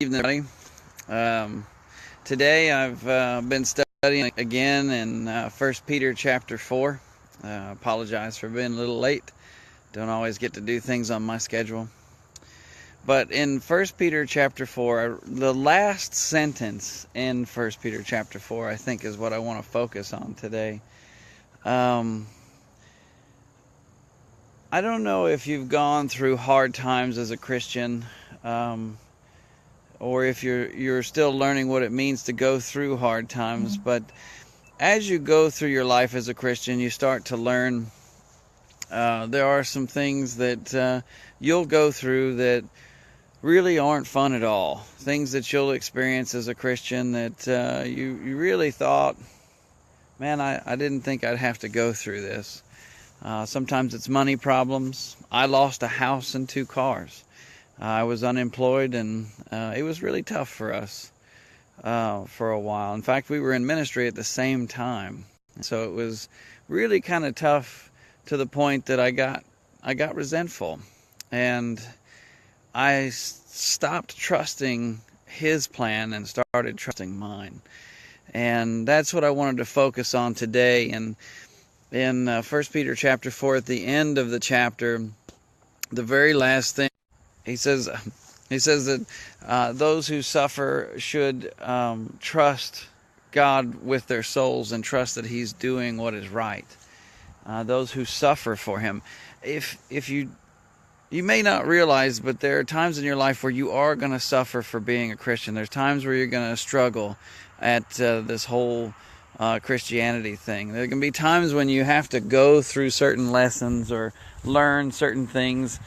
Evening, everybody. Today I've been studying again in 1 Peter chapter 4. Apologize for being a little late. Don't always get to do things on my schedule. But in 1 Peter chapter 4, the last sentence in 1 Peter chapter 4, I think, is what I want to focus on today. I don't know if you've gone through hard times as a Christian, or if you're still learning what it means to go through hard times. But as you go through your life as a Christian, you start to learn there are some things that you'll go through that really aren't fun at all. Things that you'll experience as a Christian that you really thought, man, I didn't think I'd have to go through this. Sometimes it's money problems. I lost a house and 2 cars. I was unemployed, and it was really tough for us for a while. In fact, we were in ministry at the same time, so it was really kind of tough to the point that I got resentful, and I stopped trusting His plan and started trusting mine. And that's what I wanted to focus on today. And in 1 Peter chapter 4, at the end of the chapter, the very last thing, he says that those who suffer should trust God with their souls and trust that He's doing what is right. Those who suffer for Him. If you may not realize, but there are times in your life where you are going to suffer for being a Christian. There's times where you're going to struggle at this whole Christianity thing. There can be times when you have to go through certain lessons or learn certain things.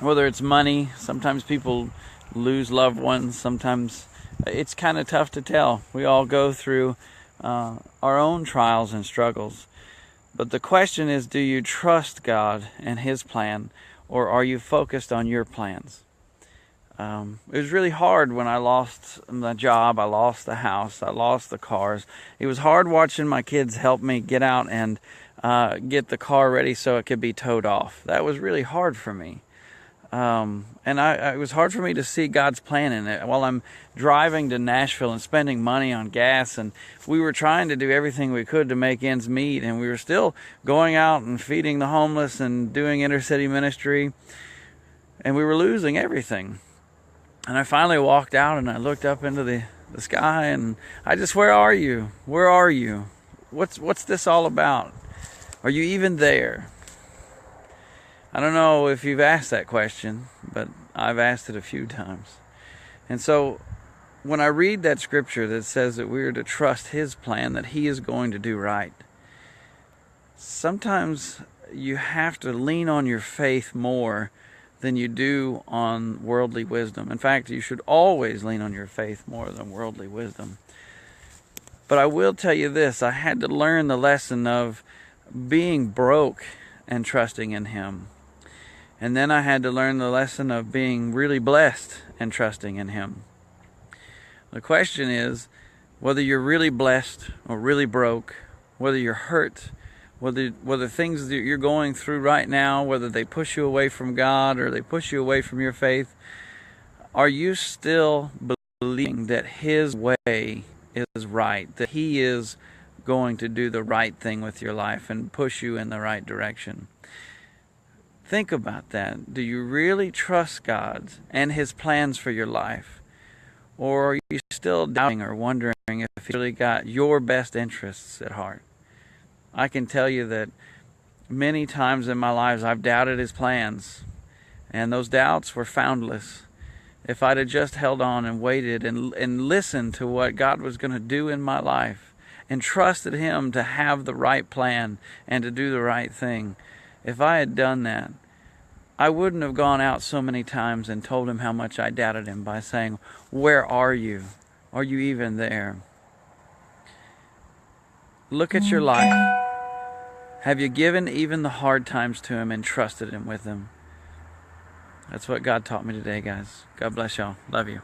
Whether it's money, sometimes people lose loved ones. Sometimes it's kind of tough to tell. We all go through our own trials and struggles. But the question is, do you trust God and His plan, or are you focused on your plans? It was really hard when I lost my job, I lost the house, I lost the cars. It was hard watching my kids help me get out and get the car ready so it could be towed off. That was really hard for me. And it was hard for me to see God's plan in it. While I'm driving to Nashville and spending money on gas, and we were trying to do everything we could to make ends meet, and we were still going out and feeding the homeless and doing intercity ministry, and we were losing everything. And I finally walked out and I looked up into the sky, and I just, where are you? Where are you? What's this all about? Are you even there? I don't know if you've asked that question, but I've asked it a few times. And so when I read that scripture that says that we are to trust His plan, that He is going to do right, sometimes you have to lean on your faith more than you do on worldly wisdom. In fact, you should always lean on your faith more than worldly wisdom. But I will tell you this, I had to learn the lesson of being broke and trusting in Him. And then I had to learn the lesson of being really blessed and trusting in Him. The question is, whether you're really blessed or really broke, whether you're hurt, whether things that you're going through right now, whether they push you away from God or they push you away from your faith, are you still believing that His way is right, that He is going to do the right thing with your life and push you in the right direction? Think about that. Do you really trust God and His plans for your life? Or are you still doubting or wondering if He really got your best interests at heart? I can tell you that many times in my life I've doubted His plans, and those doubts were foundless. If I'd have just held on and waited and listened to what God was going to do in my life and trusted Him to have the right plan and to do the right thing, if I had done that, I wouldn't have gone out so many times and told Him how much I doubted Him by saying, where are you? Are you even there? Look at your life. Have you given even the hard times to Him and trusted Him with them? That's what God taught me today, guys. God bless y'all. Love you.